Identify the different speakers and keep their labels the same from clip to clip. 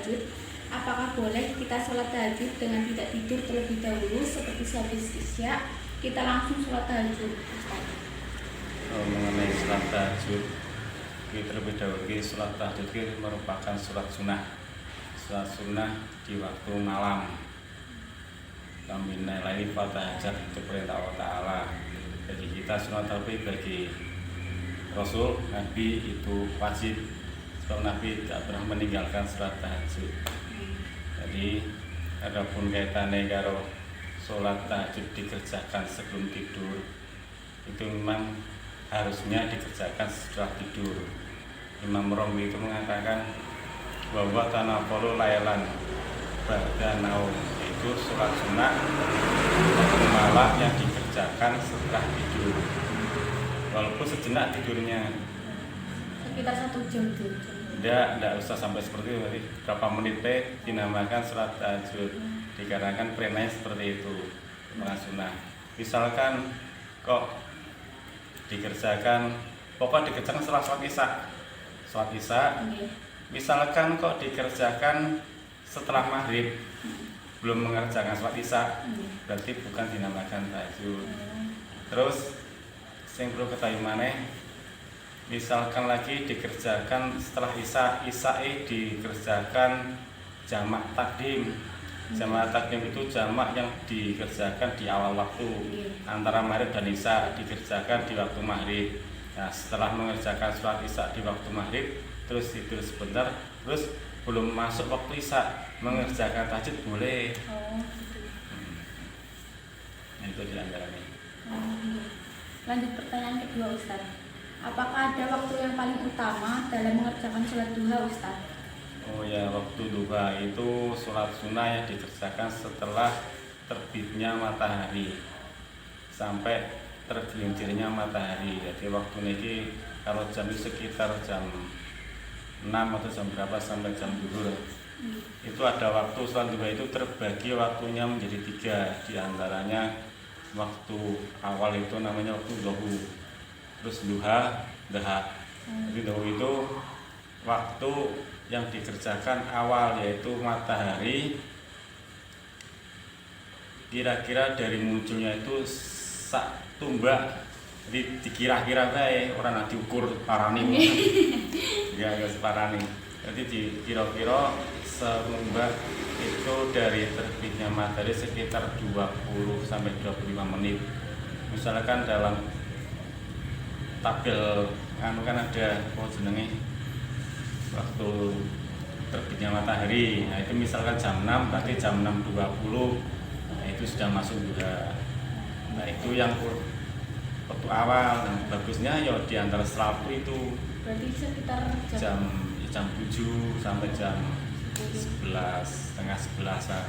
Speaker 1: tahajud, apakah boleh kita sholat tahajud dengan tidak tidur terlebih dahulu seperti sehabis isya kita langsung sholat tahajud?
Speaker 2: Mengenai sholat tahajud, kita terlebih dahulu sholat tahajud itu merupakan sholat sunnah di waktu malam. Kami nilai fatahajat itu perintah Allah Ta'ala. Jadi kita sholat tahajud bagi Rasul, Nabi itu wajib. Sebab Nabi tidak pernah meninggalkan sholat tahajud. Jadi adapun kaitannya karo sholat tahajud dikerjakan sebelum tidur, itu memang harusnya dikerjakan setelah tidur. Imam Romli itu mengatakan bahwa tanaffalu lailan ba'da naum, itu sholat sunnah malam yang dikerjakan setelah tidur, walaupun sejenak tidurnya,
Speaker 1: sekitar 1 jam tuh.
Speaker 2: Tidak usah sampai seperti itu. Jadi berapa menit dinamakan sholat tahajud, dikarenakan perintahnya seperti itu, sunnah. Misalkan kok dikerjakan, pokok dikerjakan setelah sholat isya. Misalkan kok dikerjakan setelah maghrib, belum mengerjakan sholat isya, berarti bukan dinamakan tahajud. Terus yang perlu ketahui maneh, misalkan lagi dikerjakan setelah isya dikerjakan jamak takdim. Jamak takdim itu jamak yang dikerjakan di awal waktu, antara maghrib dan isya, dikerjakan di waktu maghrib. Nah, setelah mengerjakan sholat isya di waktu maghrib, terus tidur sebentar, terus belum masuk waktu isya, mengerjakan tahajud boleh. Itu diantaranya.
Speaker 1: Lanjut pertanyaan kedua, Ustaz. Apakah ada waktu yang paling utama dalam mengerjakan sholat duha, Ustaz?
Speaker 2: Oh ya, waktu duha itu sholat sunnah yang dikerjakan setelah terbitnya matahari sampai tergelincirnya matahari. Jadi waktu ini kalau jam itu sekitar jam 6 atau jam berapa sampai jam 2. Itu ada waktu sholat duha itu terbagi waktunya menjadi 3. Di antaranya waktu awal itu namanya waktu dhuhr, terus duha. Jadi dhuhr itu waktu yang dikerjakan awal, yaitu matahari kira-kira dari munculnya itu sak tumbak. Jadi dikira-kira bae, orang nanti ukur parani. Ya separani. Jadi dikira-kira setumbak itu dari terbitnya matahari sekitar 20 sampai 25 menit. Misalkan dalam tabel kan ada jenenge waktu terbitnya matahari. Nah, itu misalkan jam 6, berarti jam 6.20, nah, itu sudah masuk duha. Nah, itu yang waktu awal. Nah, bagusnya ya di antara selalu itu.
Speaker 1: Berarti sekitar
Speaker 2: jam 7 sampai jam 11, setengah 11-an.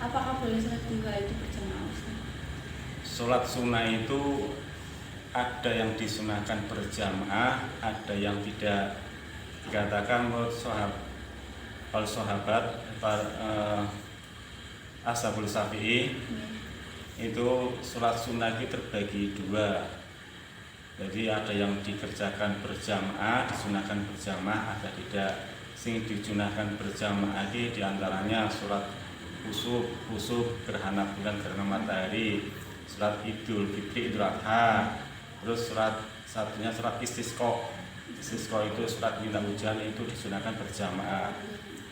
Speaker 1: Apakah boleh sholat duha itu berjamaah, Ustaz?
Speaker 2: Sholat sunnah itu ada yang disunahkan berjamaah, ada yang tidak. Dikatakan menurut sahabat Ashabul Syafi'i, itu sholat sunnah itu terbagi 2. Jadi ada yang dikerjakan berjamaah, disunahkan berjamaah, ada tidak. Sing disunahkan berjamaah ini diantaranya sholat khusuf gerhana bulan gerhana matahari, sholat Idul Fitri, Idul Adha, terus satunya sholat istisqa. Istisqa itu sholat minta hujan, itu disunahkan berjamaah.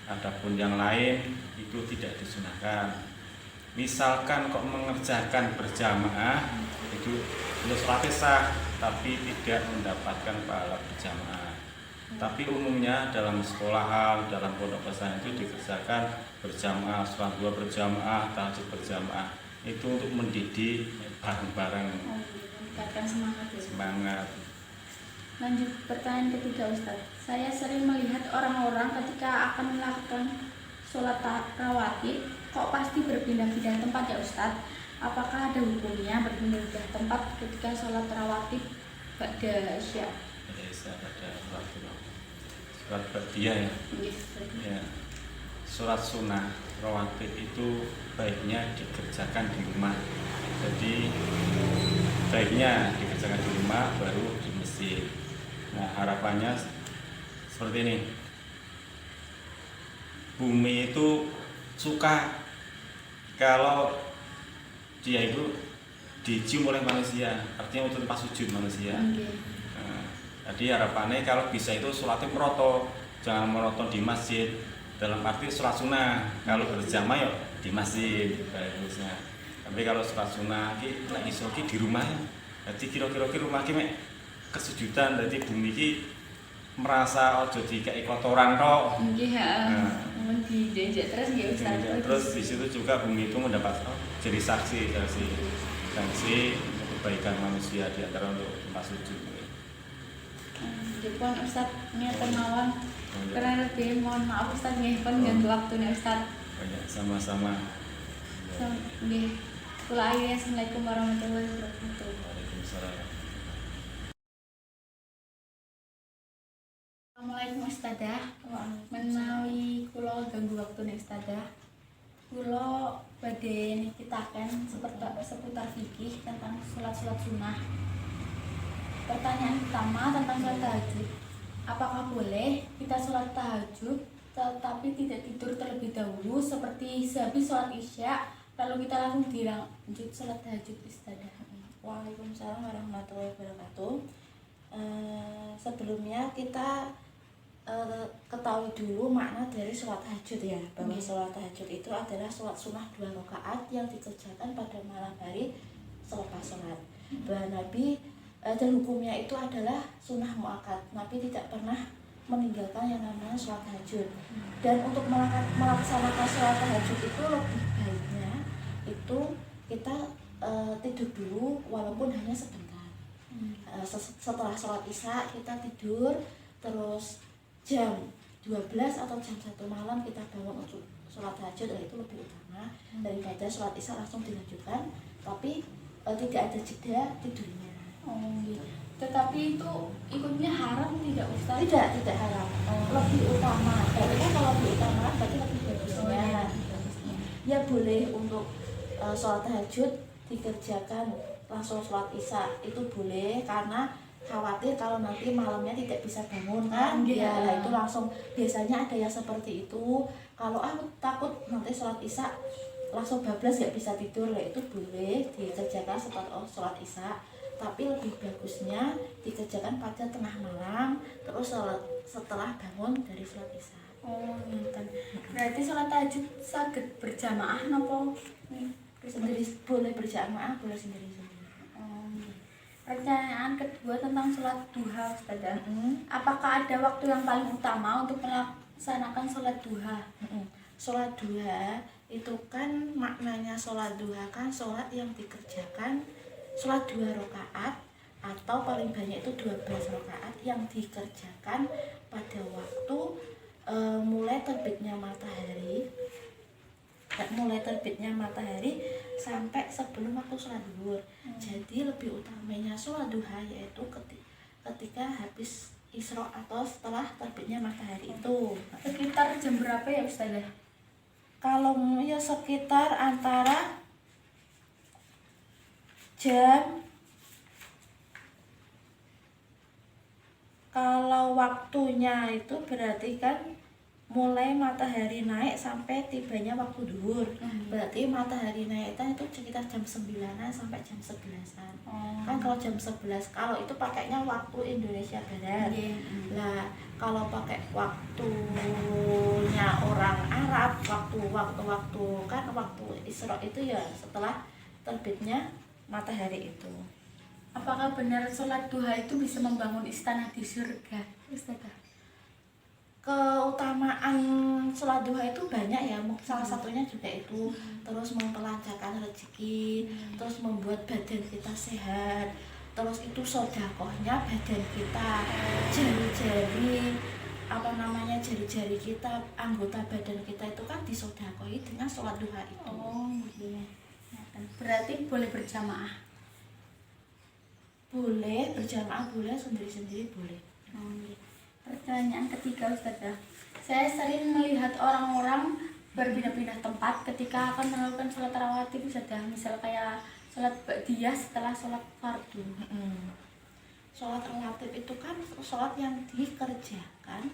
Speaker 2: Adapun yang lain itu tidak disunahkan. Misalkan kok mengerjakan berjamaah itu sholat sah, tapi tidak mendapatkan pahala berjamaah. Tapi umumnya dalam sekolahan, dalam pondok pesantren itu dikerjakan berjamaah, sholat duha berjamaah, tahajud berjamaah. Itu untuk mendidik bareng-bareng.
Speaker 1: Meningkatkan semangat ya.
Speaker 2: Semangat.
Speaker 1: Lanjut pertanyaan ketiga, Ustaz. Saya sering melihat orang-orang ketika akan melakukan sholat rawatib kok pasti berpindah-pindah tempat ya, Ustaz. Apakah ada hukumnya berpindah-pindah tempat ketika sholat rawatib pada isya?
Speaker 2: Pada sholat ba'diyah ya. Ya. Sholat sunnah rawatib itu baiknya dikerjakan di rumah. Jadi baiknya dikerjakan di rumah baru di masjid. Nah, harapannya seperti ini. bumi itu suka kalau dia itu dicium oleh manusia, artinya untuk tempat sujud manusia. Nah, jadi harapannya kalau bisa itu sholatnya meroto, jangan monoton di masjid. Dalam arti sholat sunnah, kalau berjamaah ya di masjid bagusnya. Tapi kalau sholat sunnah ki nek iso ki di rumah. Jadi kira-kira rumah ki mek kesujudan, jadi bumi ki merasa ojo dikai kotoran tok.
Speaker 1: Nggih, heeh. Mun dijejak terus nggih Ustaz.
Speaker 2: Terus di situ juga bumi itu mendapat jadi saksi untuk kebaikan manusia di antara untuk tempat sujud.
Speaker 1: Jepun Ustaz niatan mawon. Karena lebih mohon maaf Ustaz nggih pun ganggu waktunya Ustaz.
Speaker 2: Banyak sama-sama.
Speaker 1: Nggih. Kula akhiri assalamualaikum warahmatullahi wabarakatuh.
Speaker 2: Waalaikumsalam.
Speaker 1: Assalamualaikum Ustazah. Menawi kula ganggu waktune Ustazah. Kula badhe nikitaken seputar fikih tentang salat sunnah. Pertanyaan pertama tentang salat tahajud. Apakah boleh kita sholat tahajud tetapi tidak tidur terlebih dahulu seperti sehabis sholat isya lalu kita langsung dilanjut sholat tahajud Ustazah?
Speaker 3: Waalaikumsalam warahmatullahi wabarakatuh. Sebelumnya kita ketahui dulu makna dari sholat tahajud ya, bahwa sholat tahajud itu adalah sholat sunnah 2 rakaat yang dikerjakan pada malam hari selepas sholat. Bahwa Nabi dan hukumnya itu adalah sunnah muakkad. Nabi tidak pernah meninggalkan yang namanya sholat tahajud. Dan untuk melaksanakan sholat tahajud itu lebih baiknya itu kita tidur dulu walaupun hanya sebentar. Setelah sholat isya kita tidur, terus jam 12 atau jam 1 malam kita bangun untuk sholat tahajud, itu lebih utama daripada sholat isya langsung dilanjutkan tapi tidak ada jeda tidurnya.
Speaker 1: Gitu. Tetapi itu ikutnya haram tidak Ustaz?
Speaker 3: Tidak haram. Lebih utama. Karena kalau lebih utama berarti lebih bagusnya. Ya boleh untuk sholat tahajud dikerjakan langsung sholat isya itu boleh, karena khawatir kalau nanti malamnya tidak bisa bangun kan. Ya itu langsung biasanya ada yang seperti itu. Kalau aku takut nanti sholat isya langsung bablas gak bisa tidur, itu boleh dikerjakan setelah sholat isya. Tapi lebih bagusnya dikerjakan pada tengah malam terus setelah bangun dari sholat isya.
Speaker 1: Nonton. Berarti sholat tahajud saged berjamaah nopo
Speaker 3: Sendiri boleh berjamaah, boleh sendiri-sendiri.
Speaker 1: Pertanyaan kedua tentang sholat duha Ustazah. Apakah ada waktu yang paling utama untuk melaksanakan sholat duha?
Speaker 3: Sholat duha itu kan maknanya sholat duha kan sholat yang dikerjakan sholat 2 rakaat atau paling banyak itu 12 rakaat yang dikerjakan pada waktu mulai terbitnya matahari sampai sebelum waktu sholat zuhur. Jadi lebih utamanya sholat duha yaitu ketika habis Isra atau setelah terbitnya matahari itu.
Speaker 1: Sekitar jam berapa ya Ustazah?
Speaker 3: Kalau ya sekitar antara kalau waktunya itu berarti kan mulai matahari naik sampai tibanya waktu zuhur. Berarti matahari naik itu sekitar jam 9-an sampai jam 11-an. Kan kalau jam 11 kalau itu pakainya waktu Indonesia Barat. Nah, kalau pakai waktunya orang Arab, waktu kan waktu Isra itu ya setelah terbitnya matahari itu.
Speaker 1: Apakah benar sholat duha itu bisa membangun istana di surga Ustazah?
Speaker 3: Keutamaan sholat duha itu banyak ya, salah satunya juga itu terus memperlancarkan rezeki, terus membuat badan kita sehat, terus itu sodakohnya badan kita, jari-jari kita, anggota badan kita itu kan disodakohi dengan sholat duha itu.
Speaker 1: Berarti boleh berjamaah?
Speaker 3: Boleh berjamaah, boleh sendiri-sendiri boleh.
Speaker 1: Pertanyaan ketiga Ustazah. Saya sering melihat orang-orang berpindah-pindah tempat ketika akan melakukan sholat rawatib Ustazah. Misal kayak sholat ba'diyah setelah sholat fardu.
Speaker 3: Sholat rawatib itu kan sholat yang dikerjakan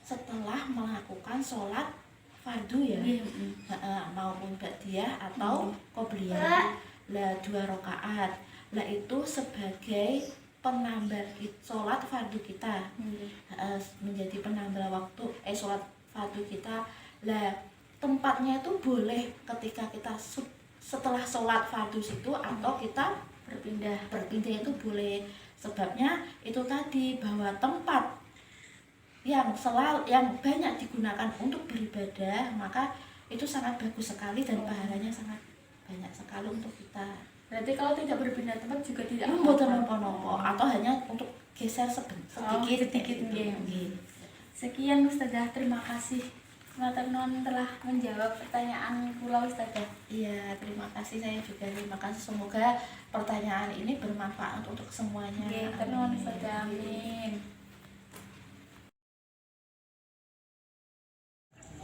Speaker 3: setelah melakukan sholat fardu ya.
Speaker 1: Nggih,
Speaker 3: Maupun ba'diyah atau qobliyah. Lah 2 rakaat. Lah itu sebagai penambah sholat fardu kita. Menjadi penambah waktu sholat fardu kita. Lah tempatnya itu boleh ketika kita setelah sholat fardu situ atau kita berpindah itu boleh. Sebabnya itu tadi bahwa tempat yang banyak digunakan untuk beribadah, maka itu sangat bagus sekali dan pahalanya sangat banyak sekali untuk kita.
Speaker 1: Berarti kalau tidak berpindah tempat juga tidak
Speaker 3: Mboten napa-napa atau hanya untuk geser sedikit.
Speaker 1: Nggih. Sekian Ustazah, terima kasih. Matur nuwun telah menjawab pertanyaan kula Ustazah.
Speaker 3: Iya, terima kasih, saya juga terima kasih. Semoga pertanyaan ini bermanfaat untuk semuanya.
Speaker 1: Nggih, nuwun Ustazah. Amin.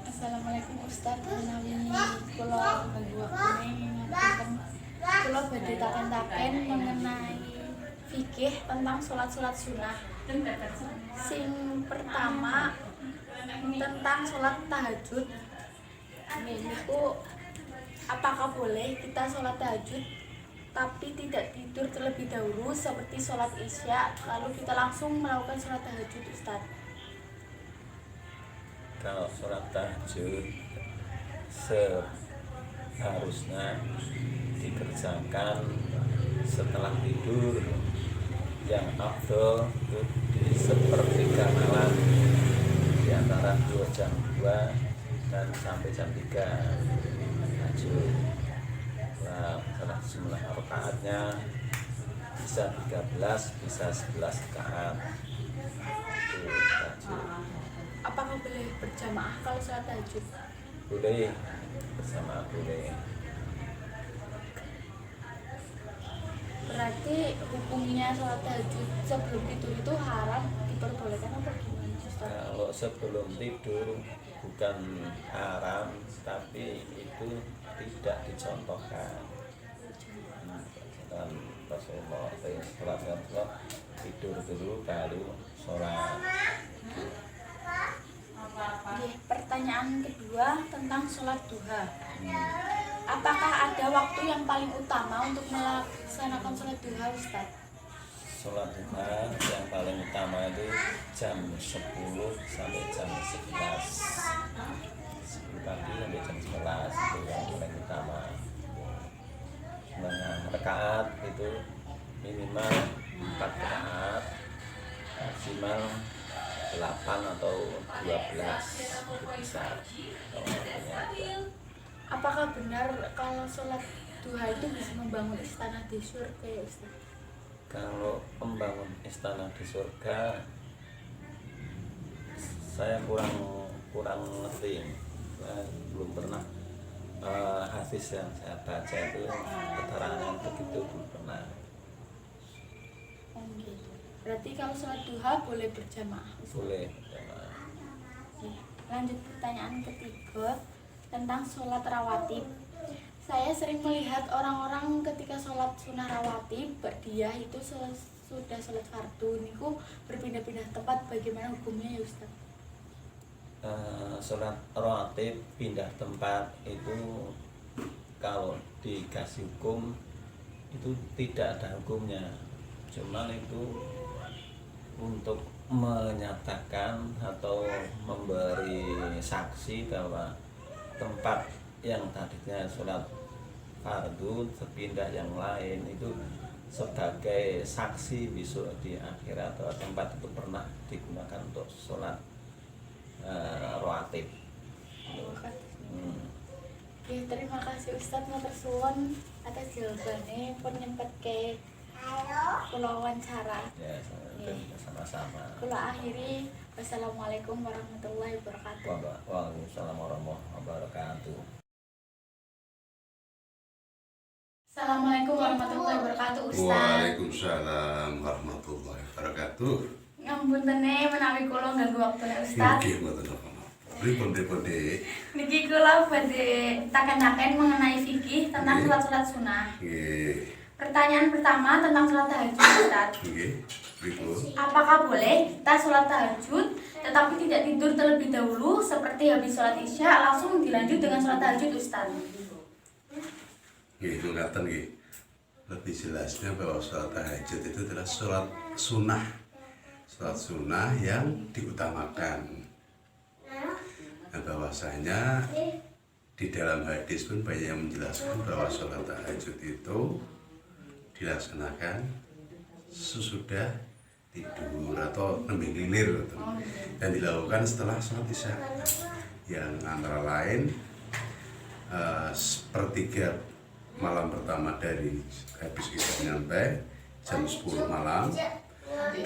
Speaker 1: Assalamualaikum Ustaz, menawi kula bagi waktune ngapunten. Kula badhe taken-taken mengenai fikih tentang sholat-sholat sunnah. Sing pertama tentang sholat tahajud. Niku apakah boleh kita sholat tahajud tapi tidak tidur terlebih dahulu seperti sholat isya lalu kita langsung melakukan sholat tahajud, Ustaz?
Speaker 4: Kalau sholat tahajud seharusnya dikerjakan setelah tidur. Yang afdol itu di sepertiga malam, di antara jam 2 dan sampai jam 3 tahajud. Nah, jumlah rakaatnya bisa 13, bisa 11 rakaat. Itu tahajud.
Speaker 1: Apakah boleh berjamaah kalau sholat tahajud?
Speaker 4: Boleh, bersama boleh.
Speaker 1: Berarti hukumnya sholat tahajud sebelum tidur itu haram diperbolehkan apa gimana, Ustaz?
Speaker 4: Kalau sebelum tidur bukan haram, tapi itu tidak dicontohkan. Dan Rasulullah SAW tidur dulu baru sholat.
Speaker 1: Oke, pertanyaan kedua tentang sholat duha. Apakah ada waktu yang paling utama untuk melaksanakan sholat duha, Ustaz?
Speaker 4: Sholat duha yang paling utama itu jam 10 sampai jam 11. 10 pagi sampai jam 11 itu yang paling utama. Nah, rakaat itu minimal 4 rakaat, maksimal 8 atau 12 itu bisa.
Speaker 1: Apakah benar kalau sholat duha itu bisa membangun istana di surga, ya Ustaz?
Speaker 4: Kalau membangun istana di surga, saya kurang ngerti. Saya belum pernah hadis yang saya baca itu keterangan begitu belum pernah.
Speaker 1: Oh, gitu. Berarti kalau sholat duha boleh berjamaah, Ustaz?
Speaker 4: Boleh.
Speaker 1: Oke, lanjut pertanyaan ketiga tentang sholat rawatib. Saya sering melihat orang-orang ketika sholat sunnah rawatib, ba'diyah itu sudah sholat fardu, niku berpindah-pindah tempat, bagaimana hukumnya ya Ustaz?
Speaker 4: Sholat rawatib pindah tempat itu kalau dikasih hukum itu tidak ada hukumnya, cuman itu untuk menyatakan atau memberi saksi bahwa tempat yang tadinya sholat fardu terpindah yang lain itu sebagai saksi besok di akhirat atau tempat itu pernah digunakan untuk sholat rawatib.
Speaker 1: Ya, terima kasih Ustadz matur suwun atas jawabannya pun nyempet ke kula wawancara.
Speaker 4: Ya, sama-sama.
Speaker 1: Kula akhiri, wassalamualaikum warahmatullahi wabarakatuh.
Speaker 4: Waalaikumsalam warahmatullahi wabarakatuh.
Speaker 1: Assalamualaikum warahmatullahi wabarakatuh, Ustaz.
Speaker 5: Waalaikumsalam warahmatullahi wabarakatuh.
Speaker 1: Ngapunten menawi kula ganggu waktune Ustaz.
Speaker 5: Nggih mboten apa-apa. Pripun
Speaker 1: Niki kula badhe taken-taken mengenai fikih tentang
Speaker 5: Nggih.
Speaker 1: sholat-sholat sunnah.
Speaker 5: Nggih.
Speaker 1: Pertanyaan pertama tentang sholat tahajud, Ustaz.
Speaker 5: Oke, berikut.
Speaker 1: Apakah boleh kita sholat tahajud tetapi tidak tidur terlebih dahulu seperti habis sholat isya langsung dilanjut dengan sholat tahajud, Ustaz?
Speaker 5: Oke, itu ngatakan lebih jelasnya bahwa sholat tahajud itu adalah sholat sunnah. Sholat sunnah yang diutamakan. Nah, bahwasanya di dalam hadis pun banyak yang menjelaskan bahwa sholat tahajud itu dilaksanakan sesudah tidur atau nembe lilir gitu. Dan dilakukan setelah sholat isya yang antara lain sepertiga malam pertama dari habis isya sampai jam 10 malam,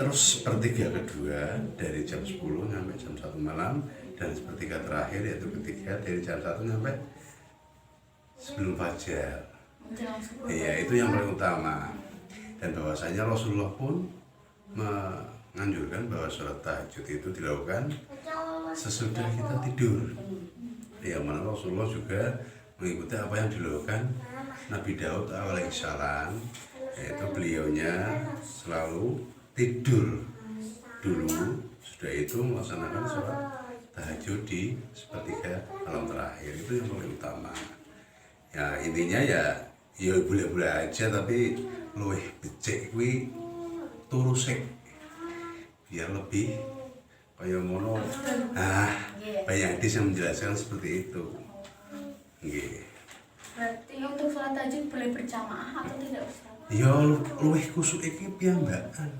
Speaker 5: terus sepertiga kedua dari jam 10 sampai jam 1 malam, dan sepertiga terakhir yaitu ketiga dari jam 1 sampai sebelum fajar. Iya, itu yang paling utama. Dan bahwasanya Rasulullah pun menganjurkan bahwa sholat tahajud itu dilakukan sesudah kita tidur. Yang mana Rasulullah juga mengikuti apa yang dilakukan Nabi Daud alaihissalam, yaitu beliaunya selalu tidur dulu, sudah itu melaksanakan sholat tahajud di sepertiga malam terakhir. Itu yang paling utama. Ya intinya ya boleh-boleh aja, tapi luwih becik kuwi turu sik biar lebih kaya ngono. Banyak hadis yang menjelaskan seperti itu. Nggih.
Speaker 1: Berarti untuk sholat tahajud boleh berjamaah atau tidak, Ustaz?
Speaker 5: Ya luwih kusuk iki piyambakan.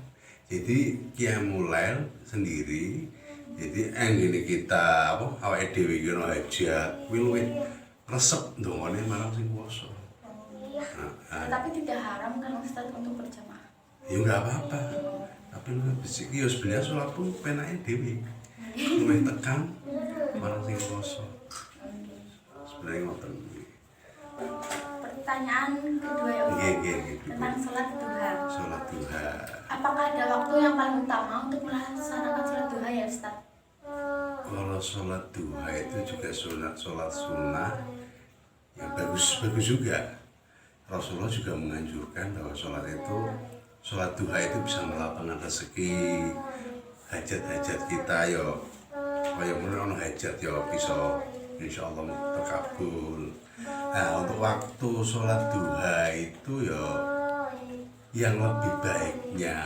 Speaker 5: Jadi qiyamul lail sendiri. Jadi anggene kita awake dhewe iki ono hajat, kuwi luwih resep ndongane marang sing kuwasa.
Speaker 1: Tapi tidak haram kan, Ustaz, untuk berjamaah?
Speaker 5: Ya enggak apa-apa. Tapi luwih becik ya sebenarnya sholat pun penake dhewe. Luwih tekan marang sing kuwasa. Sebenarnya ngoten.
Speaker 1: Pertanyaan kedua ya, Ustaz, tentang sholat duha.
Speaker 5: Sholat duha.
Speaker 1: Apakah ada waktu yang paling utama untuk melaksanakan sholat duha ya, Ustaz?
Speaker 5: Kalau sholat duha itu juga sholat sunnah yang bagus juga. Rasulullah juga menganjurkan bahwa sholat duha itu bisa melapangkan rezeki, hajat-hajat kita yo. Kayak menurut hajat yo bisa insya Allah terkabul. Nah, untuk waktu sholat duha itu ya yang lebih baiknya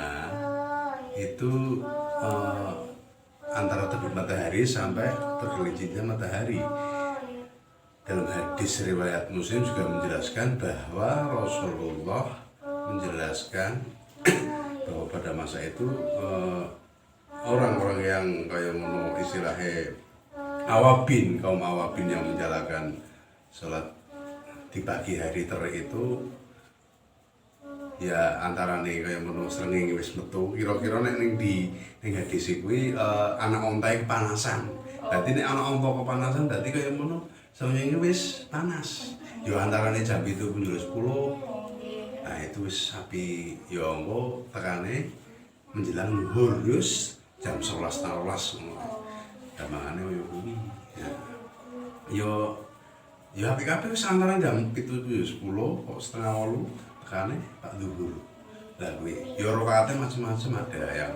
Speaker 5: itu antara terbit matahari sampai tergelincirnya matahari. Dalam hadis riwayat Muslim juga menjelaskan bahwa Rasulullah menjelaskan bahwa pada masa itu orang-orang yang kayak istilahnya awabin, kaum awabin yang menjalankan sholat di pagi hari itu ya antara nih kayak menu srengenge wis metu kira-kira nek ning hadis kuwi anak ontae kepanasan. Dadi nek anak onta kepanasan dadi kayak menu srengenge wis panas. Ya antarane jam 7 menjurus 10. Nah itu wis sapi ya engko tekane menjelang zuhur wis jam 11 12 ngono. Damangane koyo kuwi. Ya apik-apik wis antara jam 7 10 kok setengah 8 tekane Pak Zuhur. Lah kuwi ya rakaate macam-macam, ada yang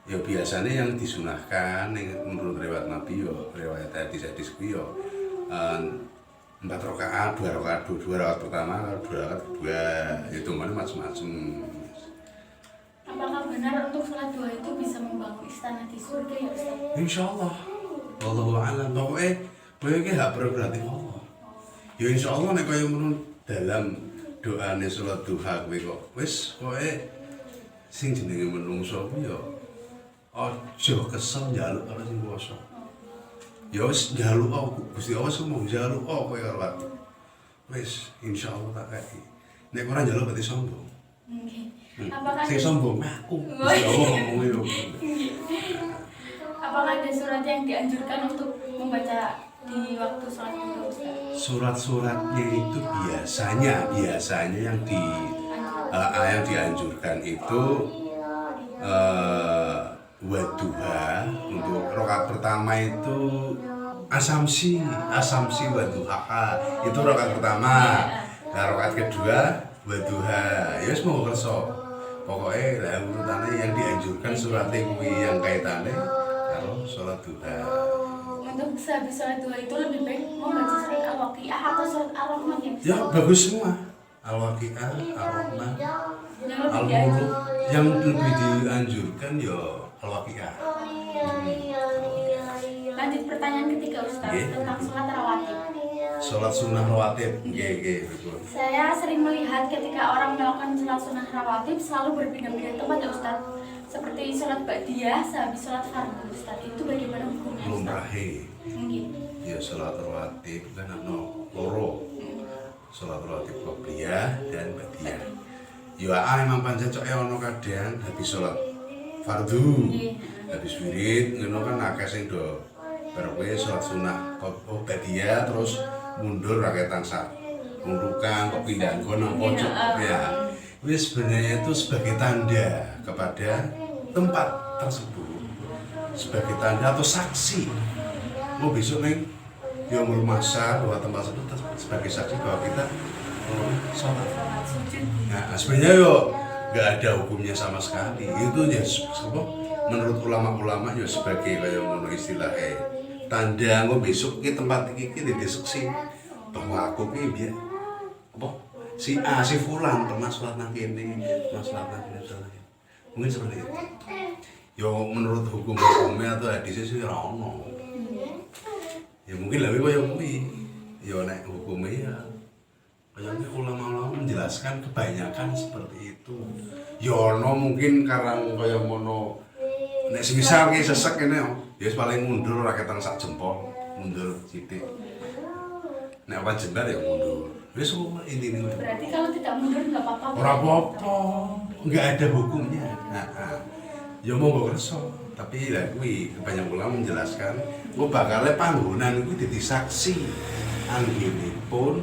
Speaker 5: ya biasanya yang disunahkan yang menurut riwayat Nabi ya riwayat hadis kuwi ya 4 rakaat, 2 rakaat pertama, 2 rakaat kedua, hitungannya macam-macam.
Speaker 1: Apakah benar untuk sholat duha itu bisa membangun istana di surga ya, Ustaz?
Speaker 5: Insyaallah. Wallahu a'lam. Pokoke kowe iki hak prerogatif Allah. Ya insyaallah nek kaya ngono dalam doane sholat duha kowe kok wis kowe sing jenenge menungso kuwi ya aja kesel njaluk karo sing kuwasa. Ya wis njaluk aku Gusti Allah semua njaluk kowe karo aku. Wis insyaallah tak kei. Nek ora njaluk berarti sombong.
Speaker 1: Nggih. Apakah
Speaker 5: Sing sombong aku. Gusti Allah ngomongnya lho.
Speaker 1: Apakah ada surat yang dianjurkan untuk membaca di waktu sholat duha, Ustaz?
Speaker 5: Surat-suratnya itu biasanya yang dianjurkan itu waduha. Untuk rakaat pertama itu asamsi waduha itu rakaat pertama. Nah rakaat kedua Wadduha. Ya wis monggo kersa. Pokoke lah urutane yang dianjurkan surat kuwi yang kaitane karo salat duha.
Speaker 1: Untuk sehabis sholat duha itu lebih baik membaca surat Al-Waqiah atau surat Ar-Rahman ya?
Speaker 5: Ya bagus semua. Al-Waqiah, Ar-Rahman,
Speaker 1: Yang lebih
Speaker 5: Al-Mulk.
Speaker 1: dianjur.
Speaker 5: Yang lebih dianjurkan ya Al-Waqiah.
Speaker 1: Lanjut pertanyaan ketiga Ustaz
Speaker 5: Nggih.
Speaker 1: tentang sholat rawatib.
Speaker 5: Salat sunnah rawatib. Nggih, betul.
Speaker 1: Saya sering melihat ketika orang melakukan sholat sunnah rawatib selalu berpindah-pindah tempat ya Ustaz. Seperti sholat ba'diyah sehabis sholat fardu Ustaz. Itu bagaimana hukumnya Ustaz?
Speaker 5: Lumrahe.
Speaker 1: Mungkin.
Speaker 5: Ya salat rawatib kan ana loro. Salat rawatib qobliyah dan ba'diyah. Ya emang pancen cok ana kadang habis salat fardu. Habis wirid ngono kan akeh sing do berwe salat sunah ba'diyah terus mundur rakyat tansah. Mundukan kepindahan nang pojok ya. Wis sebenarnya itu sebagai tanda kepada tempat tersebut, sebagai tanda atau saksi. Mau besok neng Yaumul Mahsyar bahwa tempat tersebut sebagai saksi bahwa kita sholat.
Speaker 1: Sholat sujud.
Speaker 5: Nah, sebenarnya yo nggak ada hukumnya sama sekali. Itu ya menurut ulama-ulama ya sebagai kayak ngono istilahnya tanda ngo besok ki tempat iki di saksi bahwa aku ki biar apa si A si Fulan pernah sholat nang kene, pernah sholat nang kene. Mungkin seperti itu. Yo menurut hukumnya atau hadisnya sih ora ono. Ya mungkin lebih kaya kuwi. Ya nek hukumnya ya kayaknya ulama-ulama menjelaskan kebanyakan seperti itu. Ya ono mungkin karang kaya ngono. Nek semisal ki sesek kene ya paling mundur ora ketang sak jempol, mundur sithik. Nek wajiban ya mundur. Wis intine.
Speaker 1: Berarti kalau tidak mundur nggak apa-apa.
Speaker 5: Ora apa-apa, nggak ada hukumnya. Ya monggo kersa, tapi lah kuwi banyak ulama menjelaskan, kok bakale panggonan kuwi dadi saksi anggenipun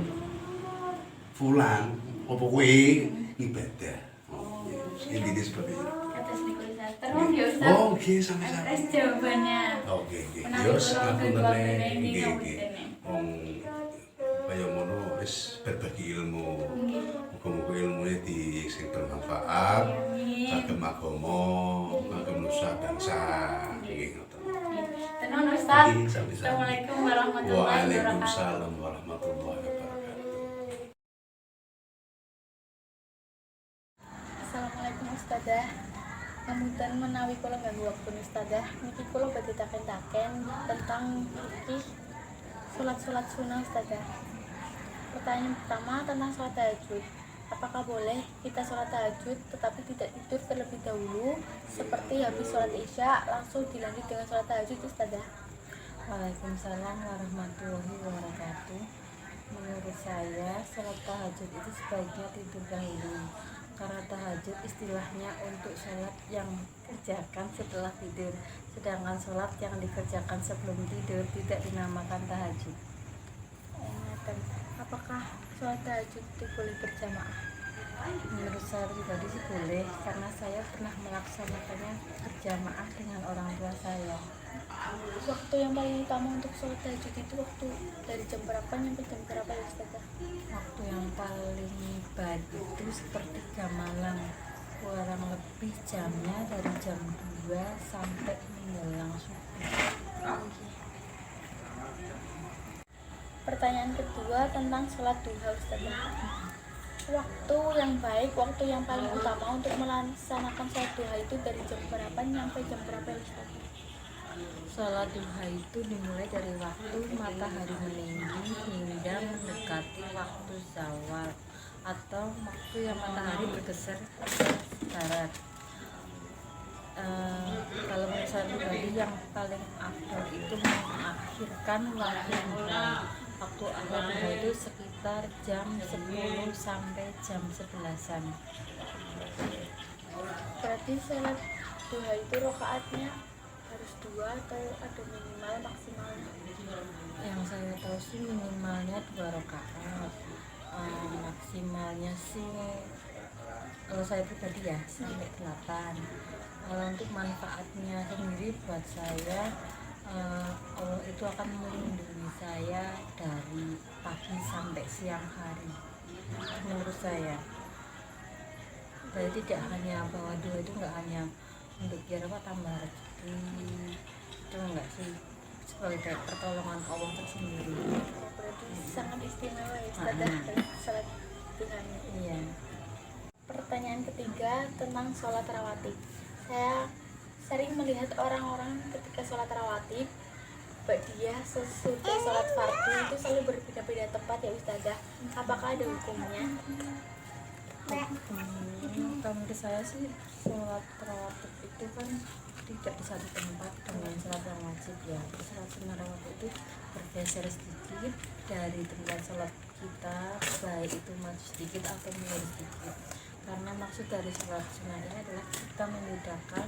Speaker 5: fulan apa kuwi ibadah. Intine seperti itu.
Speaker 1: Atas Nikolisa. Terus ya Ustaz.
Speaker 5: Oh, nggih sama-sama.
Speaker 1: Atas jawabannya.
Speaker 5: Oke,
Speaker 1: Menawi
Speaker 5: yo
Speaker 1: kula
Speaker 5: ngapunten
Speaker 1: kedua
Speaker 5: nggih
Speaker 1: bene ini
Speaker 5: nggih.
Speaker 1: ngawitene.
Speaker 5: Wong kaya ngono wis berbagi ilmu. Muga-muga ilmune di sing bermanfaat. Kagem agama, kagem nusa bangsa. Nggih ngoten.
Speaker 1: Tenang Ustaz.
Speaker 5: Nggih, sami-sami.
Speaker 1: Assalamualaikum warahmatullahi wabarakatuh.
Speaker 5: Waalaikumsalam warahmatullahi wabarakatuh.
Speaker 1: Assalamualaikum Ustazah. Ngapunten menawi kula ganggu waktu Ustazah. Niki kula badhe taken-taken tentang iki salat-salat sunah Ustazah. Pertanyaan pertama tentang salat tahajud. Apakah boleh kita sholat tahajud tetapi tidak tidur terlebih dahulu seperti habis sholat isya langsung dilanjut dengan sholat tahajud Ustazah?
Speaker 3: Waalaikumsalam warahmatullahi wabarakatuh. Menurut saya, sholat tahajud itu sebaiknya tidur dahulu. Karena tahajud istilahnya untuk sholat yang dikerjakan setelah tidur. Sedangkan sholat yang dikerjakan sebelum tidur tidak dinamakan tahajud.
Speaker 1: Dan apakah sholat tahajud itu boleh berjamaah?
Speaker 3: Menurut saya pribadi sih boleh, karena saya pernah melaksanakannya berjamaah dengan orang tua saya.
Speaker 1: Waktu yang paling utama untuk sholat tahajud itu waktu dari jam berapa sampai jam berapa ya Ustazah?
Speaker 3: Waktu yang paling baik itu sepertiga malam, kurang lebih jamnya dari jam 2 sampai menjelang subuh.
Speaker 1: Pertanyaan kedua tentang sholat duha Ustazah. Waktu yang baik, waktu yang paling utama untuk melaksanakan sholat duha itu dari jam berapa sampai jam berapa ya Ustazah?
Speaker 3: Sholat duha itu dimulai dari waktu matahari meninggi hingga mendekati waktu zawal atau waktu yang matahari bergeser ke barat. Kalau menurut saya pribadi yang paling afdal itu mengakhirkan waktu duha. Waktu akhir duha itu sekitar jam 10 sampai jam 11-an.
Speaker 1: Berarti sholat duha itu rakaatnya harus 2 atau ada minimal maksimalnya?
Speaker 3: Yang saya tahu sih minimalnya 2 rakaat, maksimalnya sih kalau saya pribadi ya sampai 8. Kalau untuk manfaatnya sendiri buat saya, Allah itu akan melindungi saya dari pagi sampai siang hari menurut saya.
Speaker 6: Berarti tidak hanya bahwa doa itu nggak hanya untuk biar apa tambah rezeki, itu enggak sih, sebagai pertolongan Allah tersendiri.
Speaker 1: Berarti sangat istimewa ya Ustazah dalam sholat Tuhan.
Speaker 6: Iya.
Speaker 1: Pertanyaan ketiga tentang sholat rawatib. Saya sering melihat orang-orang ketika sholat rawatib, dia sesudah sholat fardu itu selalu berbeda-beda tempat ya Ustazah. Apakah ada hukumnya?
Speaker 6: Kalau menurut saya sih sholat rawatib itu kan tidak di satu tempat dengan sholat yang wajib ya. Sholat sunnah rawatib itu bergeser sedikit dari tempat sholat kita, baik itu maju sedikit atau mundur sedikit. Karena maksud dari sholat sunnah ini adalah kita memudahkan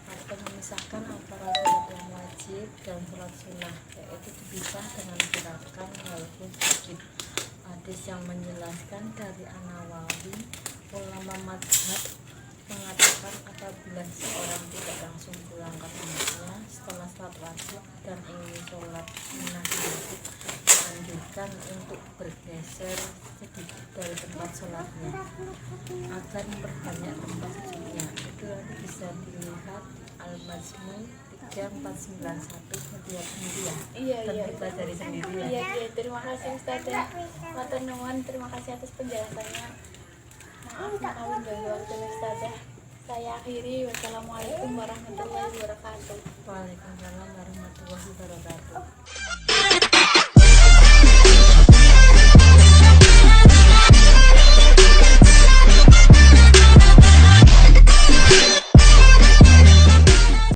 Speaker 6: atau memisahkan antara sholat yang wajib dan sholat sunnah, yaitu dipisah dengan gerakan walaupun sedikit. Hadis yang menjelaskan dari An-Nawawi, ulama madhab mengatakan apabila seorang tidak langsung pulang ke rumahnya setelah sholat wajib dan ingin sholat sunnah wajib, dianjurkan untuk bergeser sedikit dari tempat sholatnya agar memperbanyak tempat sujudnya. Itu nanti bisa dilihat Al-Majmu 3491 media sendiri ya.
Speaker 1: Iya.
Speaker 6: Pelajari sendiri ya.
Speaker 1: Iya. Terima kasih Ustazah. Matur nuwun, terima kasih atas penjelasannya. Maaf kawin dari waktu Ustazah. Saya akhiri. Wassalamualaikum warahmatullahi wabarakatuh.
Speaker 6: Waalaikumsalam warahmatullahi wabarakatuh.